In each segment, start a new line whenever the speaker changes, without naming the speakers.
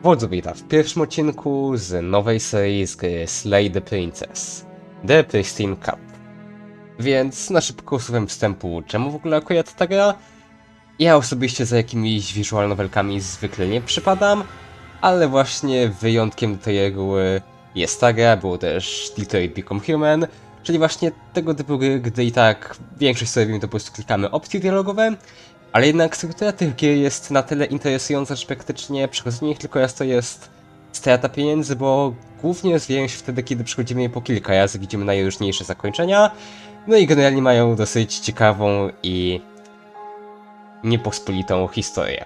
Wodzu witam w pierwszym odcinku z nowej serii z gry Slay the Princess, The Pristine Cup. Więc na szybko słowem wstępu, czemu w ogóle akurat ta gra? Ja osobiście za jakimiś visual novelkami zwykle nie przypadam, ale właśnie wyjątkiem do tej reguły jest ta gra, było też Detroit Become Human, czyli właśnie tego typu gry, gdy i tak większość sobie to po prostu klikamy opcje dialogowe, ale jednak struktura tych gier jest na tyle interesująca, że praktycznie przechodzenie ich tylko raz to jest strata pieniędzy, bo głównie rozwijają się wtedy, kiedy przechodzimy je po kilka razy, widzimy najróżniejsze zakończenia, no i generalnie mają dosyć ciekawą i niepospolitą historię.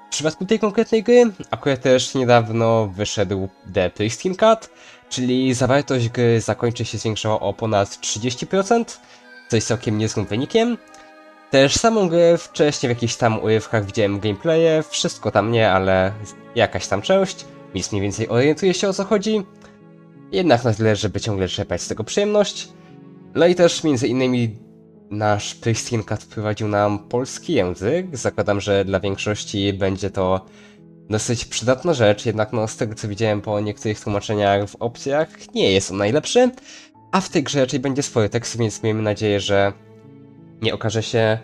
W przypadku tej konkretnej gry, akurat też niedawno wyszedł The Pristine Cut, czyli zawartość gry zakończy się zwiększała o ponad 30%, co jest całkiem niezłym wynikiem. Też samą grę wcześniej w jakichś tam urywkach widziałem gameplaye, wszystko tam nie, ale jakaś tam część, więc mniej więcej orientuję się o co chodzi. Jednak na tyle, żeby ciągle czerpać z tego przyjemność. No i też między innymi nasz Pristine Cat wprowadził nam polski język. Zakładam, że dla większości będzie to dosyć przydatna rzecz, jednak no z tego co widziałem po niektórych tłumaczeniach w opcjach nie jest on najlepszy. A w tej grze raczej będzie spory tekst, więc miejmy nadzieję, że nie okaże się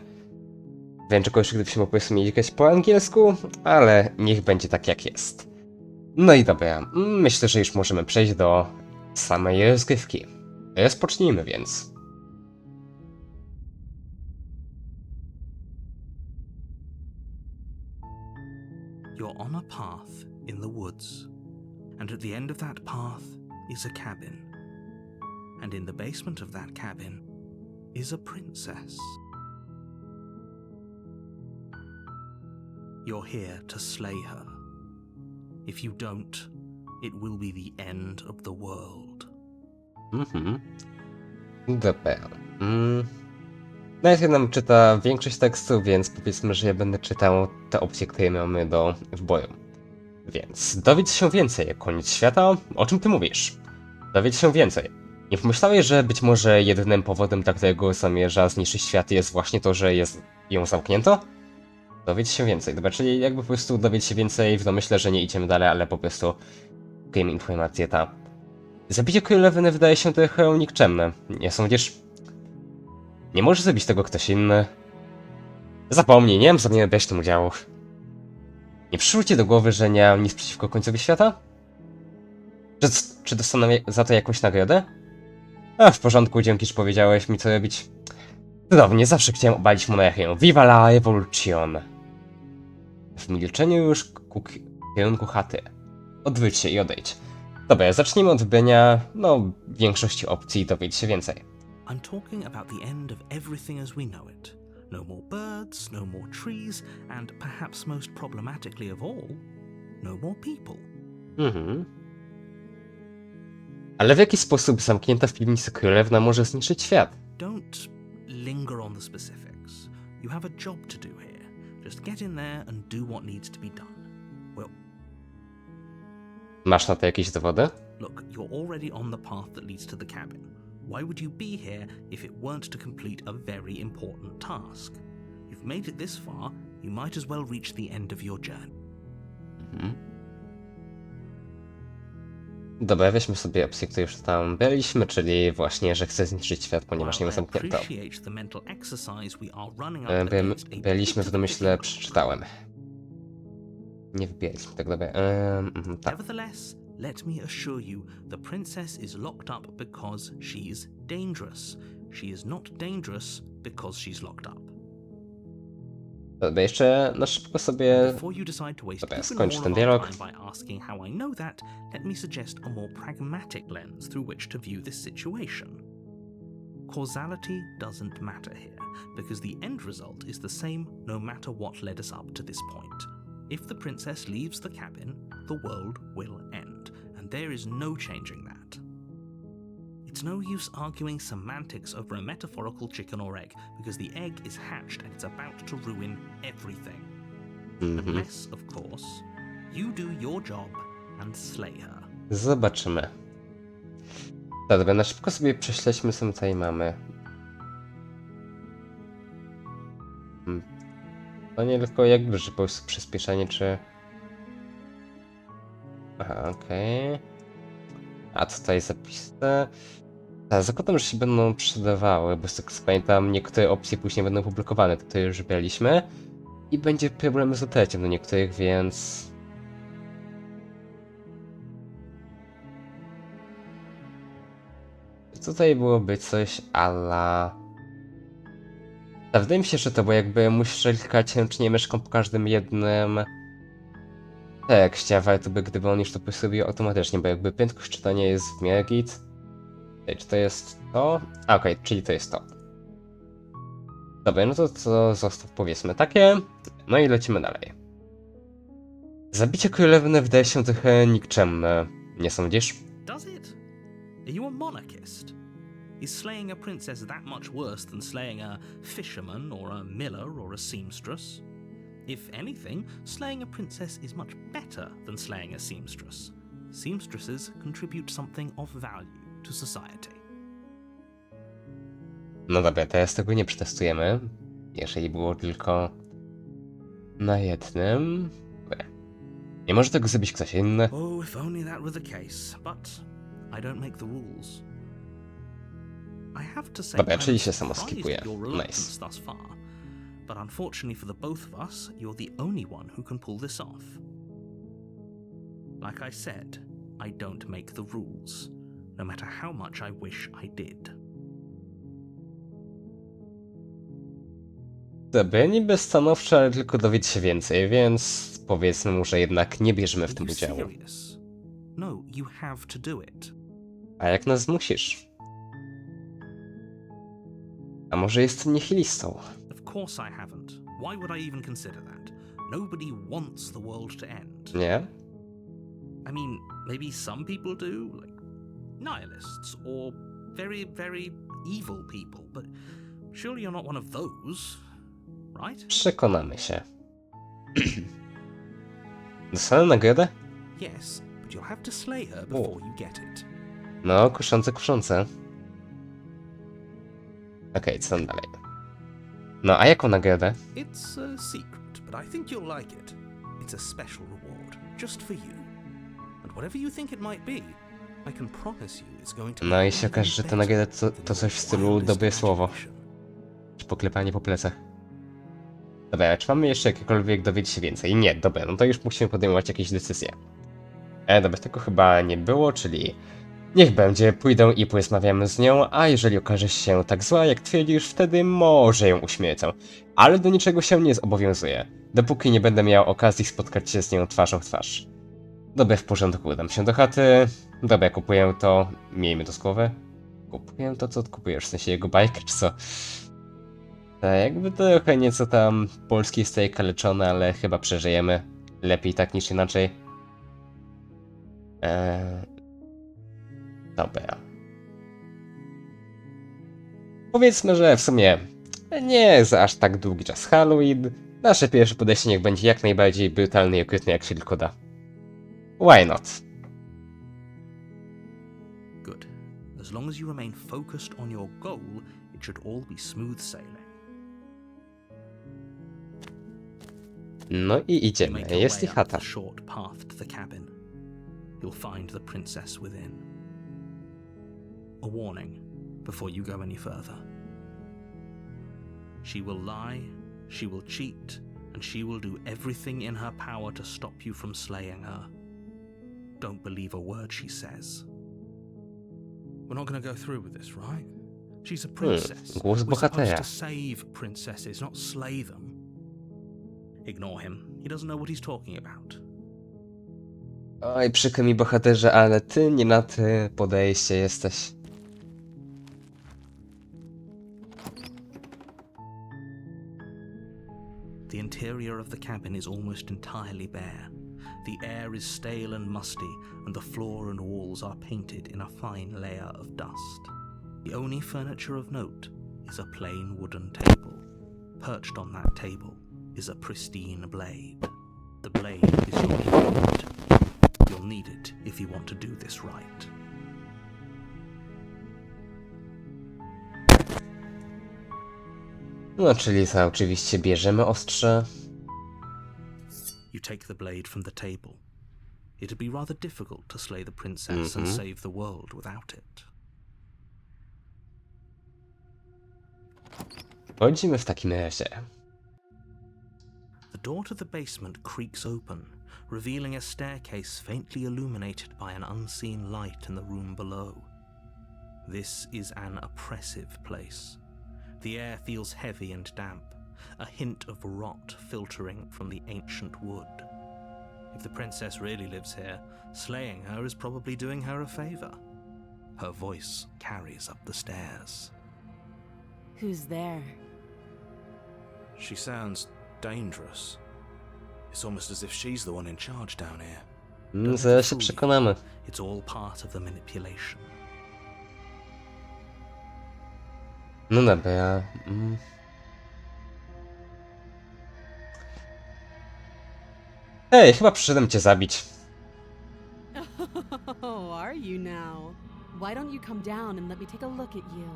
wręcz gorszy, gdybyśmy po prostu mieli grać po angielsku, ale niech będzie tak jak jest. No i dobra, myślę, że już możemy przejść do samej rozgrywki. Rozpocznijmy więc.
You're on a path in the woods, and at the end of that path is a cabin. And in the basement of that cabin is a princess. You're here to slay her. If you don't, it will be the end of the world.
Dobra. Najpierw nam czyta większość tekstu, więc powiedzmy, że ja będę czytał te opcje, które mamy do wyboru. Więc dowiedz się więcej, koniec świata, o czym ty mówisz? Dowiedz się więcej. Nie pomyślałeś, że być może jedynym powodem, dla którego zamierza zniszczyć świat jest właśnie to, że jest ją zamknięto? Dowiedz się więcej. Dobra, czyli jakby po prostu dowiedz się więcej w domyśle, że nie idziemy dalej, ale po prostu szukujemy informację ta. Zabicie królowej wydaje się trochę nikczemne. Nie sądzisz? Nie może zrobić tego ktoś inny. Zapomnij, nie mam zamiaru brać w tym udziału. Nie przyszło ci do głowy, że nie mam nic przeciwko końcowi świata? Czy dostanę za to jakąś nagrodę? A, w porządku, dzięki, że powiedziałeś mi co robić. Cudownie, zawsze chciałem obalić monarchię. Viva la revolution! W milczeniu już ku kierunku chaty. Odwróć się i odejdź. Dobra, zacznijmy od wybrania, większości opcji i dowiedz się więcej.
I'm talking about the end of everything as we know it. No more birds, no more trees, and perhaps most problematically of all, no more people.
Ale w jaki sposób zamknięta w piwnicy królewna może zniszczyć świat?
Don't linger on the specifics. You have a job to do here. Just get in there and do what needs to be done. Well,
Masz na to jakieś dowody?
look, you're already on the path that leads to the cabin. Why would you be here if it weren't to complete a very important task? You've made it this far, you might as well reach the end of your journey.
Dobra, weźmy sobie opcję, którą już tam byliśmy, czyli właśnie, że chce zniszczyć świat, ponieważ nie ma zamknięto. Byliśmy w domyśle, przeczytałem. Nie wybieraliśmy tak, dobra. Tak.
Nevertheless, let me assure you, the princess is locked up because she's dangerous. She is not dangerous because she's locked up.
Dobra, jeszcze na szybko sobie... Dobra, skończę ten dialog.
By asking how I know that, let me suggest a more pragmatic lens through which to view this situation. Causality doesn't matter here, because the end result is the same no matter what led us up to this point. If the princess leaves the cabin, the world will end, and there is no changing that. It's no use arguing semantics over a metaphorical chicken or egg, because the egg is hatched and it's about to ruin everything. Unless, of course, you do your job and slay her.
Zobaczymy. Dobra, na szybko sobie prześledźmy, co my tutaj mamy. To nie tylko jakby, że po prostu przyspieszenie, czy... Aha, okej. A tutaj zapisy. Tak, zakładam, że się będą przydawały, bo z tego co pamiętam, niektóre opcje później będą publikowane, które już braliśmy. I będzie problem z dotarciem do niektórych, więc... Tutaj byłoby coś ala... A wydaje mi się, że to, bo jakby musisz klikać czy nie myszką po każdym jednym tekście, a warto by, gdyby on już to zrobił automatycznie, bo jakby prędkość czytania jest w miarę git. Czy to jest to? A, okej, czyli to jest to. Dobra, no to zostaw powiedzmy takie. No i lecimy dalej. Zabicie królewny wydaje się trochę nikczemne, nie sądzisz?
Does it? Are you a monarchist? Is slaying a princess that much worse than slaying a fisherman or a miller or a seamstress? If anything, slaying a princess is much better than slaying a seamstress. Seamstresses contribute something of value to society.
No dobra, teraz tego nie przetestujemy. Jeżeli było tylko na jednym. Dobra. Nie może tego zrobić ktoś inny?
Oh, if only that were the case, but I don't make the rules. I have to say,
Dobra, czyli
I'm
się samo
surprised
skipuje.
at your reluctance
Nice.
thus far, but unfortunately for the both of us, you're the only one who can pull this off. Like I said, I don't make the rules, no matter how much I wish I did.
Dobra, niby stanowcze, ale tylko dowiedzieć się więcej, więc powiedzmy mu, że jednak nie bierzemy w
Are
tym
you
udziału.
serious? No, you have to do it.
A jak nas zmusisz? A może jestem nihilistą?
Of course I haven't. Why would I even consider that? Nobody wants the world to end.
Nie?
I mean, maybe some people do, like nihilists or very, very evil people, but surely you're not one of those, right?
Przekonamy się. Dostanę nagrodę?
Yes, but you'll have to slay her before you get it.
No, kuszące, kuszące. Okej, co tam dalej? No, a jaką nagrodę?
It's a secret, but I think you'll like it. It's a special reward, just for you. And whatever you think it might be, I can promise you it's going to be
No i się okaże, że ta nagroda to coś w stylu dobre słowo. Czy poklepanie po plecach. Dobra, czy mamy jeszcze jakiekolwiek dowiedzieć się więcej? Nie, dobra, no to już musimy podejmować jakieś decyzje. Dobra, tego chyba nie było, czyli... Niech będzie, pójdę i porozmawiamy z nią, a jeżeli okaże się tak zła, jak twierdzisz, wtedy może ją uśmiercę. Ale do niczego się nie zobowiązuję, dopóki nie będę miał okazji spotkać się z nią twarzą w twarz. Dobra, w porządku, udam się do chaty. Dobra, kupuję to, miejmy to z głowy. Kupuję to, co odkupujesz, w sensie jego bajkę, czy co? Tak, jakby trochę nieco tam polski jest tutaj kaleczony, ale chyba przeżyjemy. Lepiej tak niż inaczej. Dobra. Powiedzmy, że w sumie nie jest aż tak długi czas Halloween. Nasze pierwsze podejście niech będzie jak najbardziej brutalne i okrutne jak się tylko da. Why not?
Good. As long as you remain focused on your goal, it should all be smooth sailing.
No i
You
idziemy.
make your
Jest i
way up
chata.
the short path to the cabin. You'll find the princess within. A warning before you go any further. She will lie, she will cheat, and she will do everything in her power to stop you from slaying her. Don't believe a word she says. We're not going to go through with this, right? She's a princess.
Głos
We're supposed
bohatera.
to save princesses, not slay them. Ignore him. He doesn't know what he's talking about.
Oj, przykro mi bohaterze, ale ty nie na ty podejście jesteś.
The interior of the cabin is almost entirely bare. The air is stale and musty, and the floor and walls are painted in a fine layer of dust. The only furniture of note is a plain wooden table. Perched on that table is a pristine blade. The blade is your instrument. You'll need it if you want to do this right.
No, czyli co, oczywiście bierzemy ostrze.
You take the blade from the table. It'd be rather difficult to slay the princess and save the world without it.
Wchodzimy w takim razie.
The door to the basement creaks open, revealing a staircase faintly illuminated by an unseen light in the room below. This is an oppressive place. The air feels heavy and damp, a hint of rot filtering from the ancient wood. If the princess really lives here, slaying her is probably doing her a favor. Her voice carries up the stairs.
Who's there?
She sounds dangerous. It's almost as if she's the one in charge down here.
Zaraz się przekonamy.
It's all part of the manipulation.
No dobra. Hej, chyba przyszedłem cię zabić.
Oh, are you now? Why don't you come down and let me take a look at you?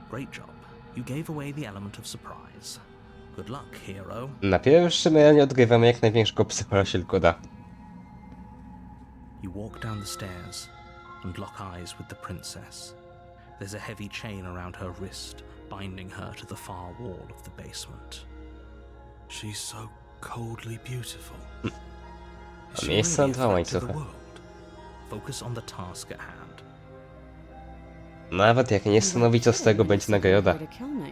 Great job. You gave away the element of surprise. Good luck, hero.
Na pierwszym ranie odgrywamy jak największego psychola się tylko da.
You walk down the stairs and lock eyes with the princess. There's a heavy chain around her wrist, binding her to the far wall of the basement. She's so coldly beautiful. Is she
Miejsce
really
na
a
dwa
threat to the
łańcuchy.
world? Focus on the task at hand.
Nawet jak nie stanowi, co z tego będzie nagroda.
To kill me.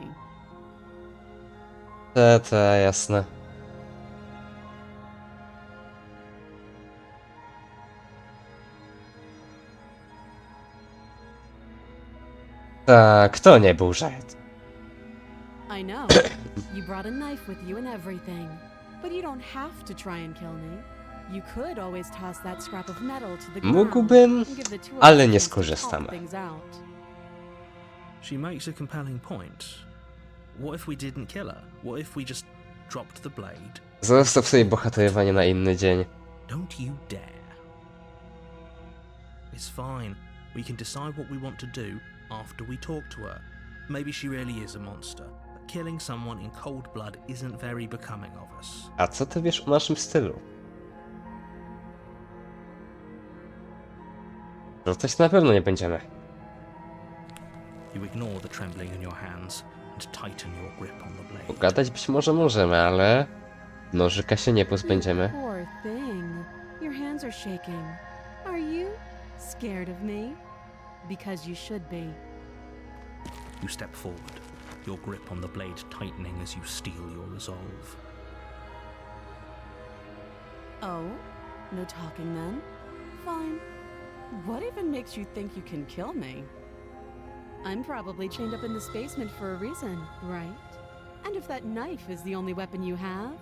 Jasne. Tak, to nie był żart.
I know. You brought a knife with you and everything. But you don't have to try and kill me. You could always toss that scrap of metal to the ground.
Mógłbym,
and give the two of
ale
us
nie
a chance to talk
skorzystamy.
things out.
She makes a compelling point. What if we didn't kill her? What if we just dropped the blade?
Zostaw sobie bohaterowanie na inny dzień.
Don't you dare. It's fine. We can decide what we want to do after we talk to her. Maybe she really is a monster, but killing someone in cold blood isn't very becoming of us.
A co ty wiesz o naszym stylu? Rzucać na pewno nie będziemy.
You ignore the trembling in your hands and tighten your grip on the blade.
Pogadać być może możemy, ale nożyka się nie pozbędziemy.
Poor thing. Your hands are shaking. Are you scared of me? Because you should be.
You step forward, your grip on the blade tightening as you steel your resolve.
Oh? No talking then? Fine. What even makes you think you can kill me? I'm probably chained up in this basement for a reason, right? And if that knife is the only weapon you have,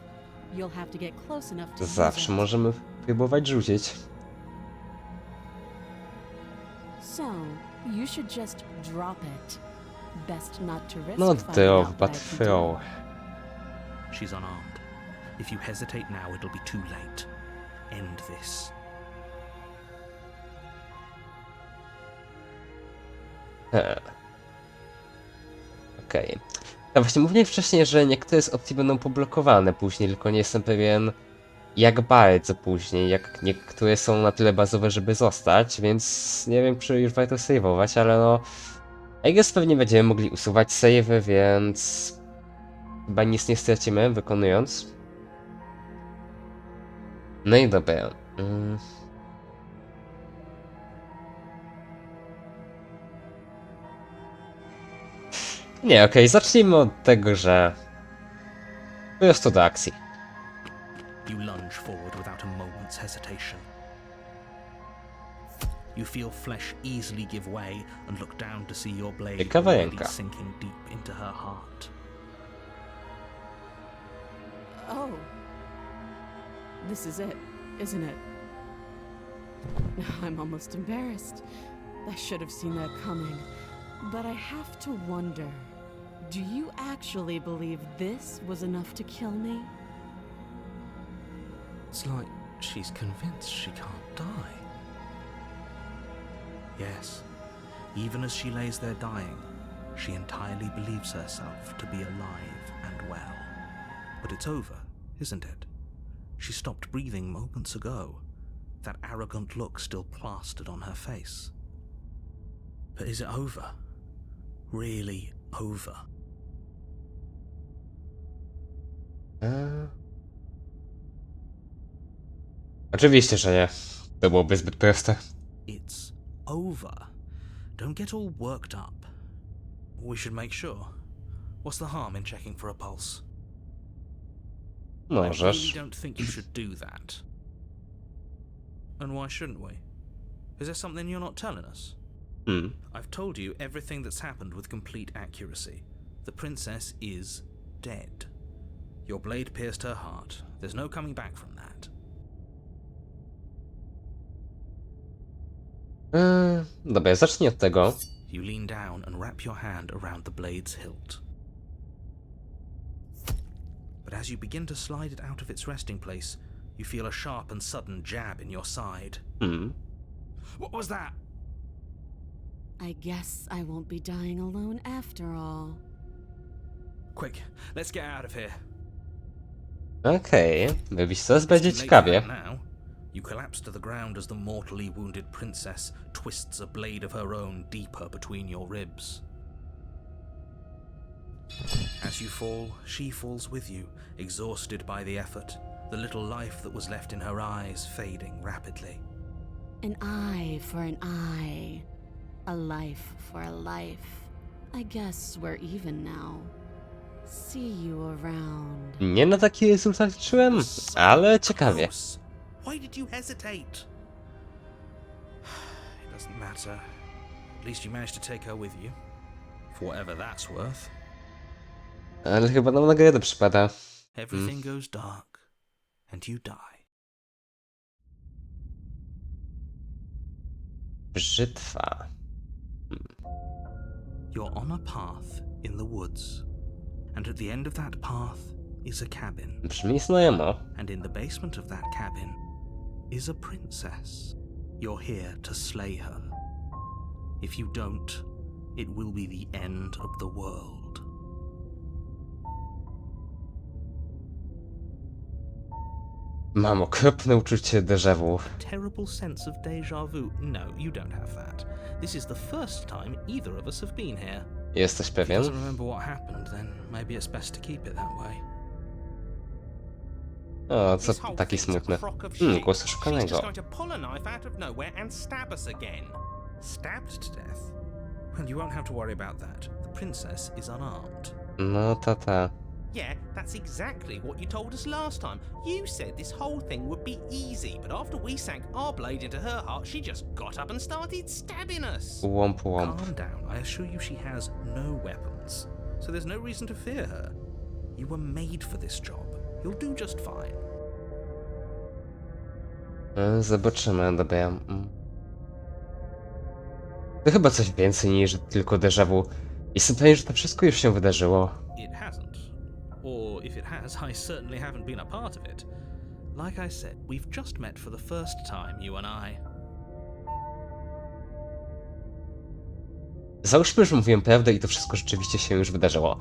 you'll have to get close enough to use
Zawsze
it.
możemy próbować rzucić.
So, you should just drop it. Best not to risk
Not
finding
drop,
out
but
what I can
throw.
do.
She's unarmed. If you hesitate now, it'll be too late. End this.
Okej. No właśnie mówiłem wcześniej, że niektóre z opcji będą poblokowane później, tylko nie jestem pewien jak bardzo później, jak niektóre są na tyle bazowe, żeby zostać, więc nie wiem, czy już warto save'ować, ale no... I guess pewnie będziemy mogli usuwać save'y, więc... Chyba nic nie stracimy, wykonując. No i dobra. Nie, okej, zacznijmy od tego, że... Po prostu do akcji.
You lunge forward without a moment's hesitation. You feel flesh easily give way and look down to see your blade
Ciekawa
already
ręka.
sinking deep into her heart.
Oh. This is it, isn't it? I'm almost embarrassed. I should have seen that coming. But I have to wonder, do you actually believe this was enough to kill me?
It's like she's convinced she can't die. Yes, even as she lays there dying, she entirely believes herself to be alive and well. But it's over, isn't it? She stopped breathing moments ago. that arrogant look still plastered on her face. But is it over? Really over?
Oczywiście, że nie. To byłoby zbyt proste.
It's over. Don't get all worked up. We should make sure. What's the harm in checking for a pulse? I really
Możesz.
don't think you should do that. And why shouldn't we? Is there something you're not telling us? I've told you everything that's happened with complete accuracy. The princess is dead. Your blade pierced her heart. There's no coming back from that.
Dobra, zacznij od tego.
You lean down and wrap your hand around the blade's hilt. But as you begin to slide it out of its resting place, you feel a sharp and sudden jab in your side. What was that?
I guess I won't be dying alone after all.
Quick, let's get out of here.
Okej, wybić coraz będzie
Too late
ciekawie.
for that now. You collapse to the ground as the mortally wounded princess twists a blade of her own deeper between your ribs. As you fall, she falls with you, exhausted by the effort, the little life that was left in her eyes fading rapidly.
An eye for an eye. A life for a life. I guess we're even now. See you around.
Nie na taki rezultat liczyłem, ale ciekawie.
Close. Why did you hesitate? It doesn't matter. At least you managed to take her with you. For whatever that's worth.
Ale chyba nam nagroda przypada.
Everything goes dark, and you die.
Brzytwa.
You're on a path in the woods, and at the end of that path is a cabin.
Brzmi znajomo.
And in the basement of that cabin is a princess. You're here to slay her. If you don't, it will be the end of the world.
Mam okropne uczucie déjà vu.
Terrible sense of deja vu. No, you don't have that. This is the first time either of us have been here.
Jesteś
If he
pewien?
doesn't remember what happened, then maybe it's best to keep it that way.
O, co
This whole
taki
thing's a
smutny.
crock of shit.
Głos
She's
oszukanego.
just going to pull a knife out of nowhere and stab us again.
Stabbed to death? Well, you won't have to worry about that. The princess is unarmed.
No, tata.
Yeah, that's exactly what you told us last time. You said this whole thing would be easy, but after we sank our blade into her heart, she just got up and started stabbing us.
Łomp, łomp.
Calm down. I assure you she has no weapons. So there's no reason to fear her. You were made for this job. You'll do just fine.
Zobaczymy, dobra. To chyba coś więcej niż tylko déjà vu. Jestem pewien, że to wszystko już się wydarzyło.
It hasn't. Or if it has, I certainly haven't been a part of it. Like I said, we've just met for the first time, you and I.
Załóżmy, że mówiłem prawdę i to wszystko rzeczywiście się już wydarzyło.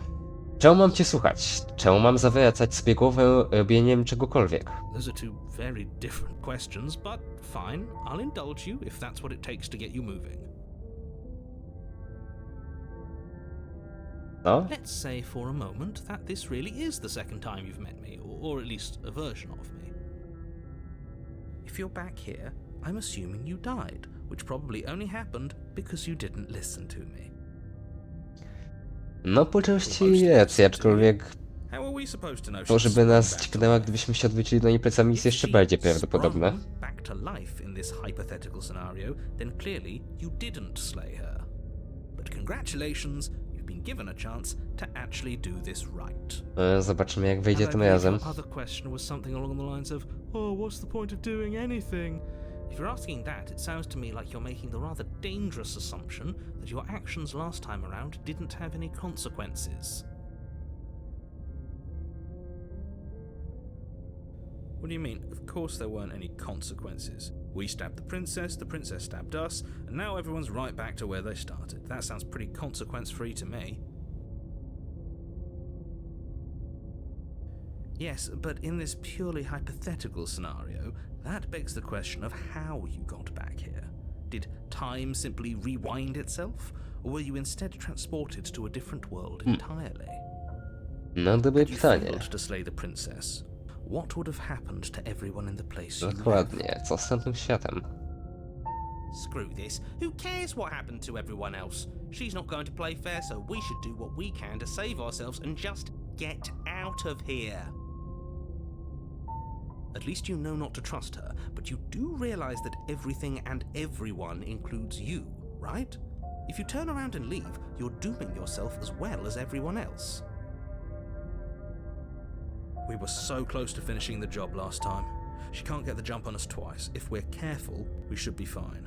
Czemu mam cię słuchać? Czemu mam zawracać sobie głowę robieniem czegokolwiek?
Those are two very different questions, but fine. I'll indulge you if that's what it takes to get you moving.
No?
Let's say for a moment that this really is the second time you've met me, or at least a version of me. If you're back here, I'm assuming you died, which probably only happened because you didn't listen to me.
No, po części racja, aczkolwiek
How are we supposed to know
to,
she's
żeby nas
sprung back to
dźgnęła,
life?
gdybyśmy się odwrócili do niej plecami, jest jeszcze bardziej prawdopodobne.
If she sprung back to life in this hypothetical scenario, then clearly you didn't slay her. But congratulations, you've been given a chance to actually do this right.
Zobaczymy, jak wyjdzie
And I
tym
believe
razem.
your other question was something along the lines of, oh, what's the point of doing anything? If you're asking that, it sounds to me like you're making the rather dangerous assumption that your actions last time around didn't have any consequences. What do you mean? Of course there weren't any consequences. We stabbed the princess stabbed us, and now everyone's right back to where they started. That sounds pretty consequence-free to me. Yes, but in this purely hypothetical scenario, that begs the question of how you got back here. Did time simply rewind itself, or were you instead transported to a different world entirely?
No, dobre
Had you
pytanie.
failed to slay the princess, what would have happened to everyone in the place you left?
Dokładnie, co z tamtym światem?
Screw this. Who cares what happened to everyone else? She's not going to play fair, so we should do what we can to save ourselves and just get out of here. At least you know not to trust her, but you do realize that everything and everyone includes you, right? If you turn around and leave, you're dooming yourself as well as everyone else. We were so close to finishing the job last time. She can't get the jump on us twice. If we're careful, we should be fine.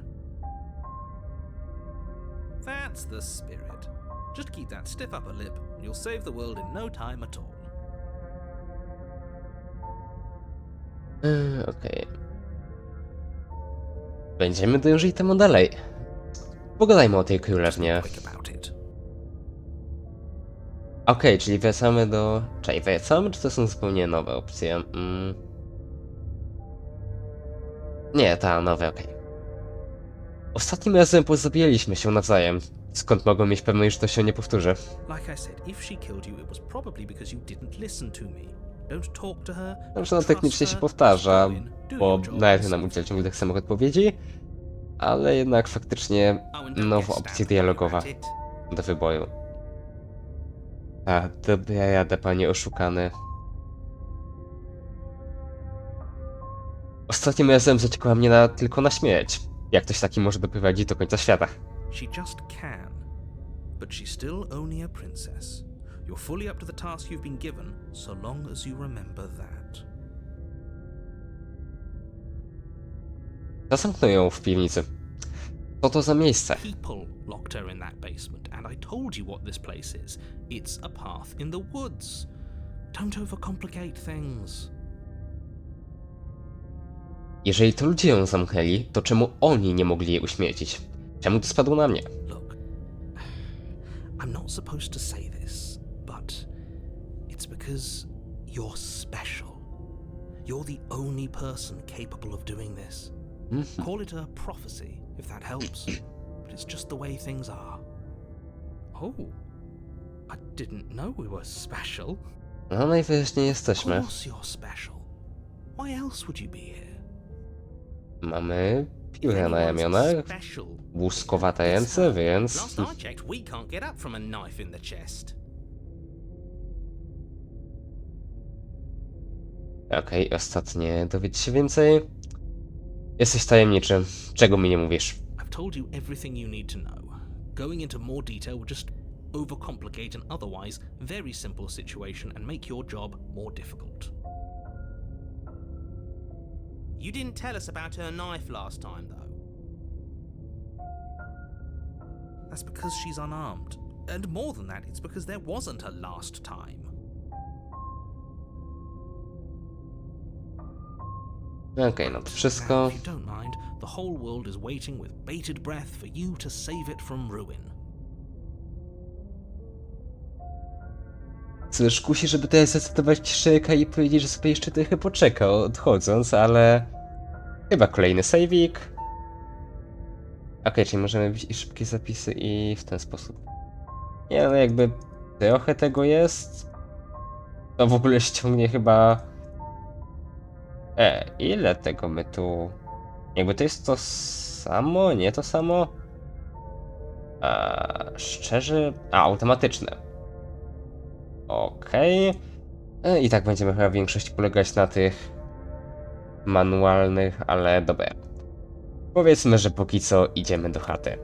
That's the spirit. Just keep that stiff upper lip, and you'll save the world in no time at all.
Okej. Będziemy dążyć temu dalej. Pogadajmy o tej królewnie.
Quick about it.
Okej, czyli wracamy do... Czekaj, wracamy, czy to są zupełnie nowe opcje? Nie, ta, nowe, okej. Ostatnim razem pozabijaliśmy się nawzajem. Skąd mogą mieć pewność, że to się nie powtórzy?
Like I said, if she killed you, it was probably because you didn't listen to me. Don't talk to her.
Dobrze, no
trust
technicznie się
her,
powtarza,
just go in, do
bo
your job
nawet
and
nam
save
udzielił
the
ciągle
world.
tak samych odpowiedzi, ale jednak faktycznie
Oh, and don't
nowa
get
opcja
stabbed
dialogowa
while you're at it.
do wyboru. A, dobra jadę, panie oszukany. Ostatnim razem zaciekła mnie tylko na śmierć. Jak ktoś taki może doprowadzić do końca świata?
She just can. But she's still only a princess. You're fully up to the task you've been given, so long as you remember that.
Zamknął ją w piwnicy. Co to za miejsce?
People locked her in that basement, and I told you what this place is. It's a path in the woods. Don't overcomplicate things.
Jeżeli to ludzie ją zamknęli, to czemu oni nie mogli jej uśmiercić? Czemu to spadło na mnie?
Look, I'm not supposed to say this, but it's because you're special. You're the only person capable of doing this. Call it a prophecy, if that helps, but it's just the way things are. Oh, I didn't know we were special.
No najwyraźniej
Of
jesteśmy.
course you're special. Why else would you be here?
Mamy
If
piórę na
anyone's
ramionach,
special,
łuskowate
it's
ręce,
her.
więc...
Last I checked, we can't get up from a knife in the chest.
Okej, ostatnie. Dowiedz się więcej. Jesteś tajemniczy. Czego mi nie mówisz?
I've told you everything you need to know. Going into more detail would just overcomplicate an otherwise very simple situation and make your job more difficult.
You didn't tell us about her knife last time, though.
That's because she's unarmed. And more than that, it's because there wasn't a last time.
Okej, no to
Now,
wszystko.
if you don't mind, the whole world is waiting with bated breath for you to save it from ruin.
Cóż, kusi, żeby teraz zacytować Shreka i powiedzieć, że sobie jeszcze trochę poczeka odchodząc, ale... Chyba kolejny saveik. Okej, czyli możemy robić szybkie zapisy i w ten sposób. Nie no, jakby trochę tego jest. To w ogóle ściągnie chyba... ile tego my tu... Jakby to jest to samo, nie to samo? Szczerze... automatyczne. Okej. I tak będziemy chyba w większości polegać na tych manualnych, ale dobra. Powiedzmy, że póki co idziemy do chaty.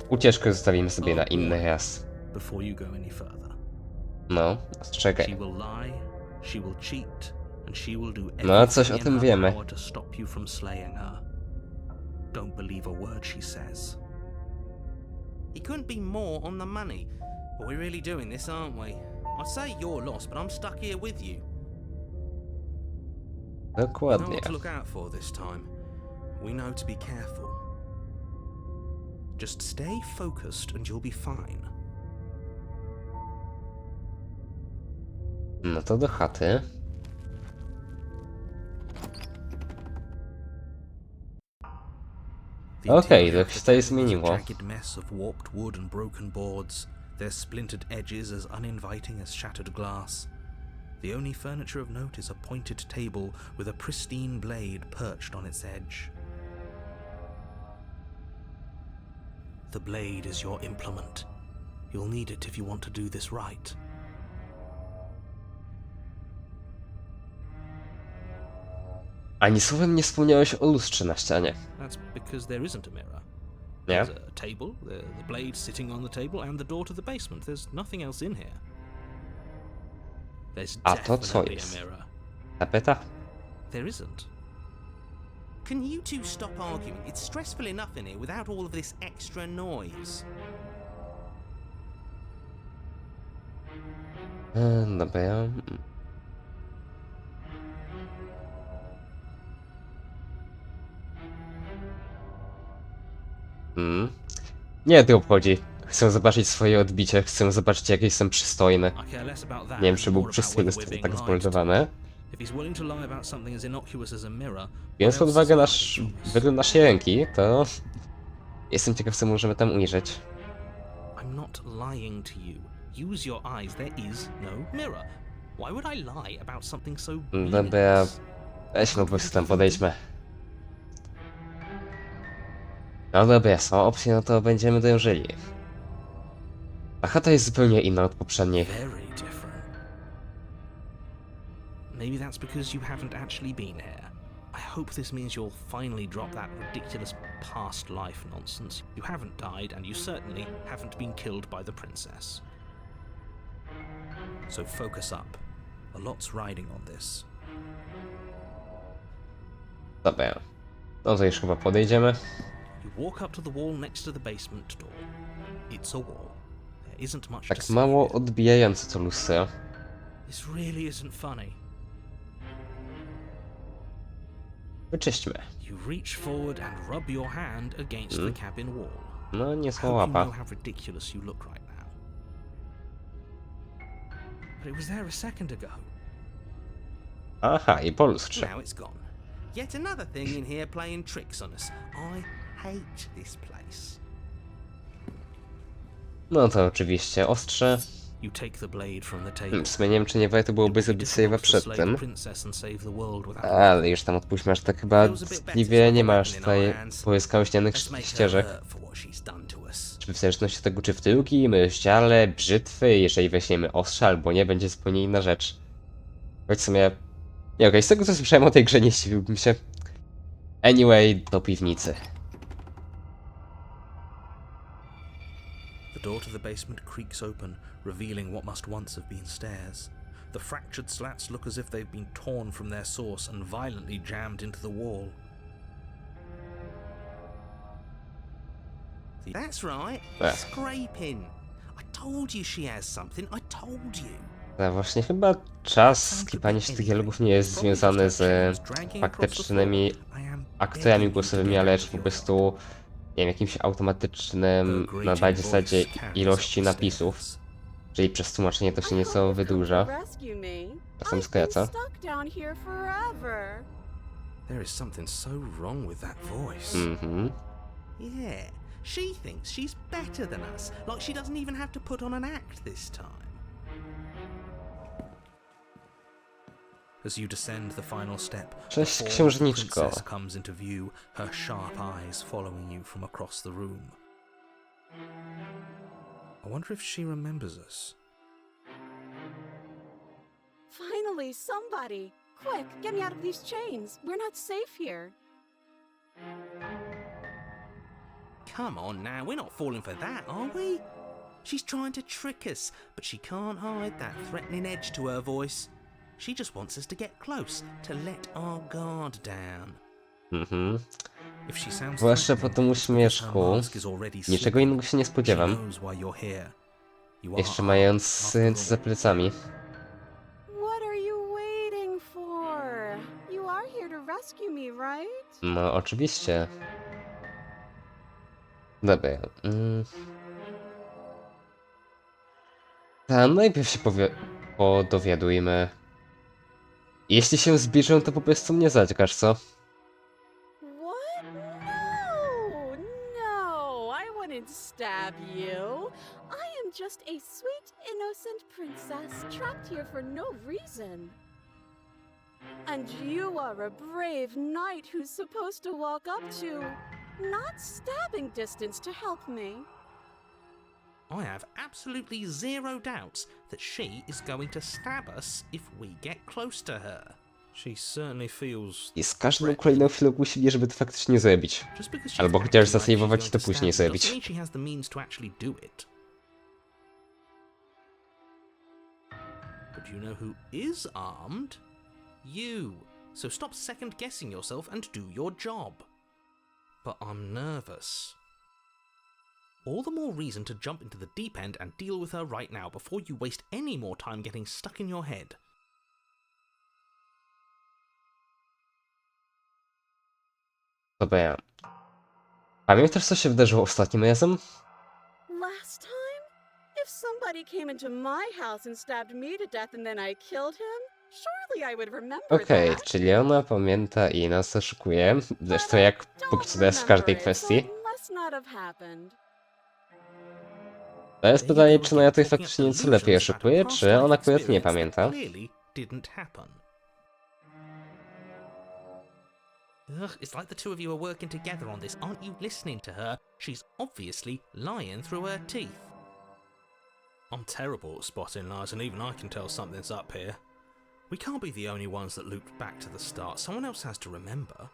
Ucieczkę zostawimy sobie na inny raz.
Before you go any further.
No,
She
ostrzegaj.
will lie, she will cheat, and she will do
No, coś
everything
o
in
tym
her
wiemy.
power to stop you from slaying her. Don't believe a word she says.
He couldn't be more on the money. But we're really doing this, aren't we? I'd say you're lost, but I'm stuck here with you.
We know
Dokładnie.
what to look out for this time. We know to be careful. Just stay focused and you'll be fine.
No to do chaty.
The
Okej,
interior
to
of
się
the
tutaj
cabin was a
zmieniło.
jagged mess of warped wood and broken boards, their splintered edges as uninviting as shattered glass. The only furniture of note is a pointed table with a pristine blade perched on its edge. The blade is your implement. You'll need it if you want to do this right.
Ani słowem nie wspomniałeś o lustrze na ścianie.
That's because there isn't a mirror.
Nie?
There's a table, the blade sitting on the table, and the door to the basement. There's nothing else in here. There's
A to co
definitely
jest?
a mirror.
Tapeta?
There isn't. Can you two stop arguing? It's stressful enough in here without all of this extra noise.
Dobra. Nie, to obchodzi. Chcę zobaczyć swoje odbicie, chcę zobaczyć, jak jestem przystojny.
I care less about that
Nie wiem,
and
czy był
more about
przystojny,
whether we're
jest
being
tak
lied to.
zboldowane.
If he's willing to lie about something as innocuous as a mirror,
Biorąc
what
pod
else
uwagę
is
nasz
hiding from us?
wygląd naszej ręki, to jestem ciekaw, co możemy tam ujrzeć.
I'm not lying to you. Use your eyes. There is no mirror. Why would I lie about something so
Dobra,
meaningless?
weźmy po prostu tam, podejdźmy. No dobra, są opcje, no to będziemy dążyli. A chata jest zupełnie inna od poprzedniej.
Very different. Maybe that's because you haven't actually been here. I hope this means you'll finally drop that ridiculous past life nonsense. You haven't died, and you certainly haven't been killed by the princess. So focus up. A lot's riding on this.
Dobra. No to już chyba podejdziemy.
You walk up to the wall next to the basement door. It's a wall. There isn't much to
Tak
see
mało
here.
odbijające to lustro.
This really isn't funny.
Wyczyśćmy.
You reach forward and rub your hand against the cabin wall.
No, nie
I
zła
hope you
łapa.
know how ridiculous you look right now. But it was there a second ago.
Aha, i po lustrze.
Now it's gone. Yet another thing in here playing tricks on us. I hate this place.
No to oczywiście ostrze.
You take the blade from the table.
W sumie nie wiem, czy nie warto byłoby zrobić save'a przed tym. Ale już tam odpuśćmy, aż tak chyba tkliwie nie masz tutaj połyskałśnianych ścieżek. Czy w zależności od tego, czy w tyłki, rozdziale, brzytwy, jeżeli weźmiemy ostrze albo nie, będzie zupełnie inna rzecz. Choć w sumie... Nie, okej, z tego co słyszałem o tej grze nie zdziwiłbym się. Anyway, do piwnicy.
The door to the basement creaks open, revealing what must once have been stairs. The fractured slats look as if they've been torn from their source and violently jammed into the wall. That's right, scraping. I told you she has something, I told you.
No właśnie, chyba czas skipania się tych dialogów nie jest związany z faktycznymi aktorami głosowymi, ale lecz po prostu, nie wiem, jakimś automatycznym, na bardziej zasadzie ilości napisów. Czyli przez tłumaczenie to się nieco wydłuża. Czasem skraca.
There is something so wrong with that voice. Yeah, she thinks she's better than us, like she doesn't even have to put on an act this time. As you descend the final step,
Cześć,
the
księżniczko.
princess comes into view, her sharp eyes following you from across the room. I wonder if she remembers us.
Finally, somebody! Quick, get me out of these chains. We're not safe here.
Come on now, we're not falling for that, are we? She's trying to trick us, but she can't hide that threatening edge to her voice. She just wants us to get close, to let our guard down. If she sounds
Zwłaszcza po tym uśmieszku. Niczego innego się nie spodziewam. Jeszcze mając ręce za plecami.
What are you waiting for? You are here to rescue me, right?
No, oczywiście. Dobra. Najpierw się podowiadujmy. Jeśli się zbliżę, to po prostu mnie zaćgasz, co?
What? No! didn't stab you. I am just a sweet, innocent princess trapped here for no reason. And you are a brave knight who's supposed to walk up to not stabbing distance to help me.
I have absolutely zero doubts that she is going to stab us if we get close to her. She certainly feels...
I z każdą kolejną chwilą musi, żeby to faktycznie zrobić.
Just because she's
Albo
acting
chociaż
like she's
zasejwować
going
to
to
później
stab you
zrobić.
doesn't mean she has the means to actually do it. But you know who is armed? You. So stop second guessing yourself and do your job. But I'm nervous. All the more reason to jump into the deep end and deal with her right now before you waste any more time getting stuck in your head.
Dobra. Pamiętasz, co się wydarzyło ostatnim razem?
Last time? If somebody came into my house and stabbed me to death and then I killed him, surely I would remember
Okej,
that.
czyli ona pamięta i nas oszukuje. Zresztą jak póki co jest w każdej kwestii.
Must not have happened.
To jest pytanie, czy ona tutaj faktycznie nieco lepiej oszukuje, czy ona akurat nie pamięta.
Ugh, it's like the two of you are working together on this. Aren't you listening to her? She's obviously lying through her teeth. I'm terrible at spotting lies, and even I can tell something's up here. We can't be the only ones that looped back to the start. Someone else has to remember,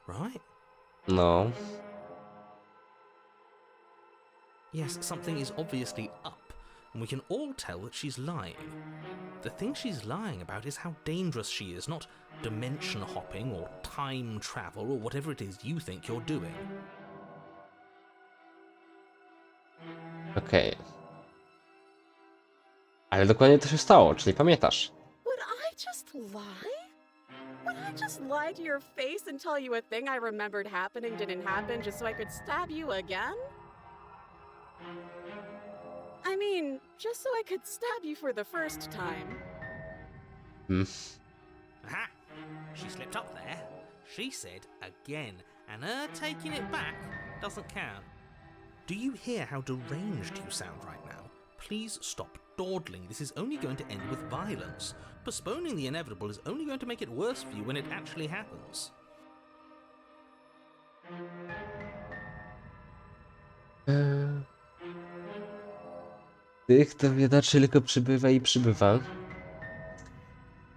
right?
No.
Yes, something is obviously up, and we can all tell that she's lying. The thing she's lying about is how dangerous she is, not dimension hopping or time travel or whatever it is you think you're doing.
Okej. Ale dokładnie to się stało, czyli pamiętasz.
Would I just lie? Would I just lie to your face and tell you a thing I remembered happening didn't happen just so I could stab you again? I mean, just so I could stab you for the first time.
Aha! She slipped up there. She said again, and her taking it back doesn't count. Do you hear how deranged you sound right now? Please stop dawdling. This is only going to end with violence. Postponing the inevitable is only going to make it worse for you when it actually happens.
Tych dowiadaczy tylko przybywa i przybywa.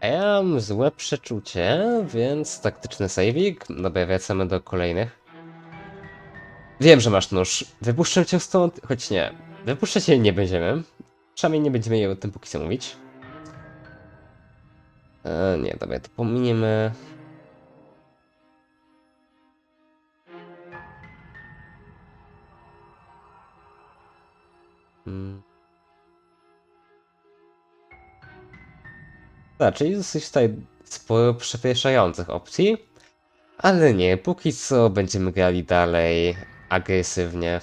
A ja mam złe przeczucie, więc taktyczny saveik. Dobra, wracamy do kolejnych. Wiem, że masz nóż. Wypuszczę cię stąd, choć nie. Wypuszczać cię nie będziemy. Przynajmniej nie będziemy jej o tym póki co mówić. Nie, dobra, to pominiemy. Tak, czyli dosyć tutaj sporo przyspieszających opcji. Ale nie, póki co będziemy grali dalej agresywnie.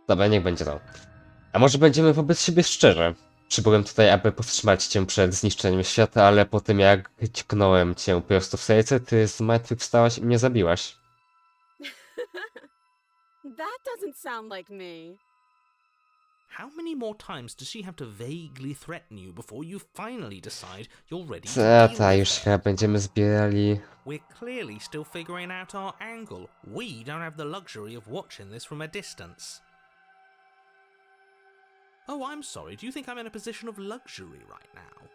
Dobra, niech będzie to. A może będziemy wobec siebie szczerzy? Przybyłem tutaj, aby powstrzymać cię przed zniszczeniem świata, ale po tym jak tknąłem cię prosto w serce, ty zmartwychwstałaś i mnie zabiłaś.
That doesn't sound like me.
How many more times does she have to vaguely threaten you before you finally decide you're ready to
Ta,
deal
już
with her?
chyba będziemy zbierali.
We're clearly still figuring out our angle. We don't have the luxury of watching this from a distance. Oh, I'm sorry. Do you think I'm in a position of luxury right now?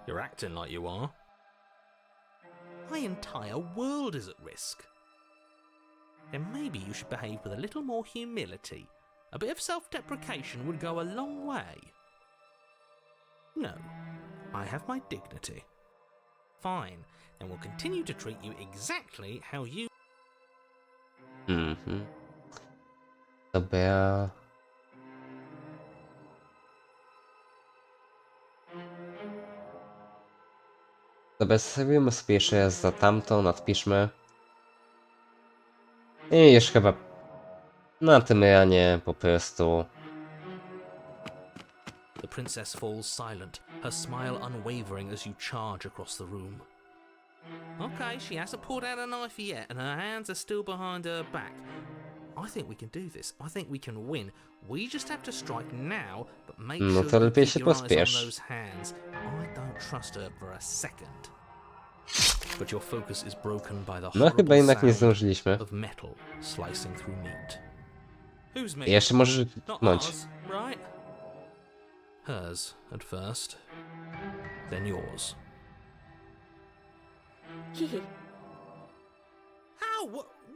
You're acting like you are. My entire world is at risk. Then maybe you should behave with a little more humility. A bit of self-deprecation would go a long way. No, I have my dignity. Fine, then we'll continue to treat you exactly how you...
Dobra. Dobra, zrobimy sobie jeszcze raz za tamtą, nadpiszmy. I już chyba na tym ranie po prostu.
The princess falls silent, her smile unwavering as you charge across the room. Okay, she hasn't pulled out a knife yet, and her hands are still behind her back. I think we can do this. I think we can win. We just have to strike now, but make
No
sure
to
you
lepiej
keep
się
your eyes on
pospiesz.
those hands. I don't trust her for a second. But your focus is broken by the
No
horrible
chyba jednak nie
sound
zdążyliśmy.
of metal slicing through meat. Who's me?
I jeszcze możesz
Not
tknąć.
ours, right? Hers at first, then yours.
Hehe.
How?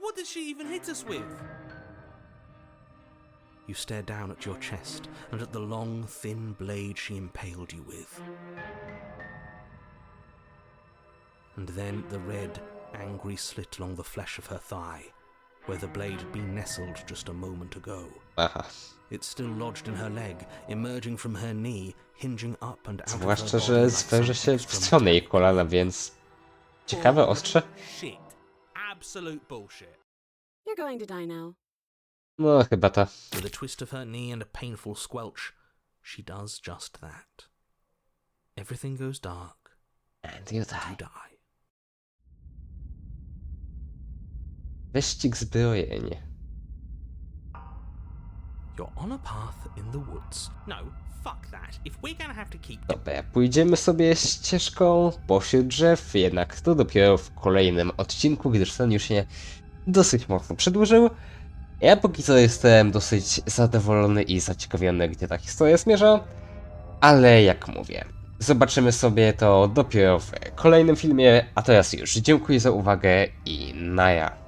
What did she even hit us with? You stare down at your chest and at the long, thin blade she impaled you with. And then the red, angry slit along the flesh of her thigh, where the blade had been nestled just a moment ago.
Aha.
It's still lodged in her leg, emerging from her knee, hinging up and out of her
Zwłaszcza,
body
że
like
zwęży
some
się w
extra
stronę jej
metallic
kolana,
blade.
więc... Ciekawe ostrze?
Shit. Absolute bullshit.
You're going to die now.
No chyba ta.
With a twist of her knee and a painful squelch, she does just that. Everything goes dark,
And you
you
die.
die.
Wyścig zbrojeń.
You're on a path in the woods. No, fuck that. If we're gonna have to keep...
Dobra, pójdziemy sobie ścieżką pośród drzew, jednak to dopiero w kolejnym odcinku, gdyż ten już się dosyć mocno przedłużył. Ja póki co jestem dosyć zadowolony i zaciekawiony, gdzie ta historia zmierza, ale jak mówię, zobaczymy sobie to dopiero w kolejnym filmie, a teraz już dziękuję za uwagę i naja.